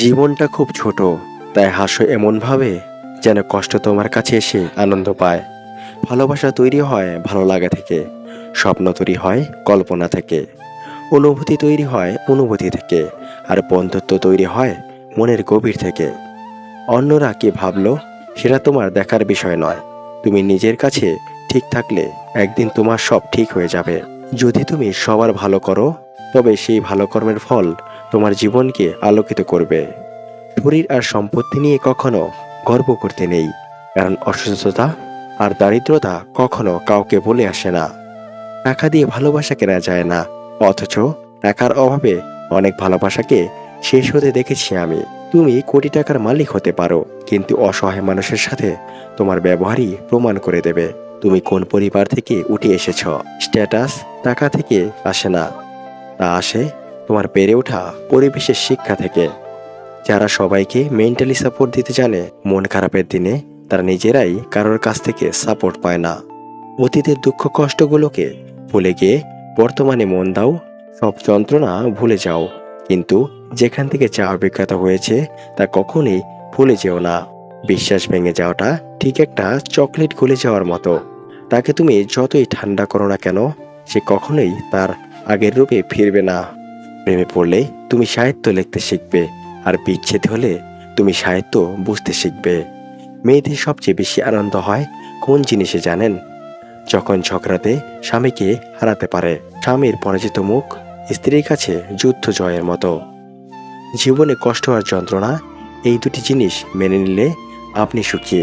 জীবনটা খুব ছোট, তাই হাসো এমনভাবে যেন কষ্ট তোমার কাছে এসে আনন্দ পায়। ভালোবাসা তৈরি হয় ভালো লাগা থেকে, স্বপ্ন তৈরি হয় কল্পনা থেকে, অনুভূতি তৈরি হয় অনুভূতি থেকে, আর বন্ধুত্ব তৈরি হয় মনের গভীর থেকে। অন্যরা কি ভাবলো সেটা তোমার দেখার বিষয় নয়। তুমি নিজের কাছে ঠিক থাকলে একদিন তোমার সব ঠিক হয়ে যাবে। যদি তুমি সবার ভালো করো, তবে সেই ভালো কর্মের ফল তোমার জীবনকে আলোকিত করবে। শরীর আর সম্পত্তি নিয়ে কখনো গর্ব করতে নেই, কারণ অসুস্থতা আর দারিদ্রতা কখনো কাউকে বলে আসে না। টাকা দিয়ে ভালোবাসা কেনা যায় না, অথচ টাকার অভাবে অনেক ভালোবাসাকে শেষ হতে দেখেছি আমি। তুমি কোটি টাকার মালিক হতে পারো, কিন্তু অসহায় মানুষের সাথে তোমার ব্যবহারই প্রমাণ করে দেবে তুমি কোন পরিবার থেকে উঠে এসেছ। স্ট্যাটাস টাকা থেকে আসে না, তা আসে তোমার বেড়ে ওঠা পরিবেশের শিক্ষা থেকে। যারা সবাইকে মেন্টালি সাপোর্ট দিতে জানে, মন খারাপের দিনে তারা নিজেরাই কারোর কাছ থেকে সাপোর্ট পায় না। অতীতের দুঃখ কষ্টগুলোকে ভুলে গিয়ে বর্তমানে মন দাও, সব যন্ত্রণা ভুলে যাও, কিন্তু যেখান থেকে যা অভিজ্ঞতা হয়েছে তা কখনোই ভুলে যেও না। বিশ্বাস ভেঙে যাওয়াটা ঠিক একটা চকলেট গলে যাওয়ার মতো। তাকে তুমি যতই ঠান্ডা করো না কেন, সে কখনোই তার আগের রূপে ফিরবে না। প্রেমে পড়লে তুমি সাহিত্য লিখতে শিখবে, আর বিচ্ছেদ হলে তুমি সাহিত্য বুঝতে শিখবে। মেয়েদের সবচেয়ে বেশি আনন্দ হয় কোন জিনিসে জানেন? যখন ঝগড়াতে স্বামীকে হারাতে পারে। স্বামীর পরাজিত মুখ স্ত্রীর কাছে যুদ্ধ জয়ের মতো। জীবনে কষ্ট আর যন্ত্রণা, এই দুটি জিনিস মেনে নিলে আপনি সুখী।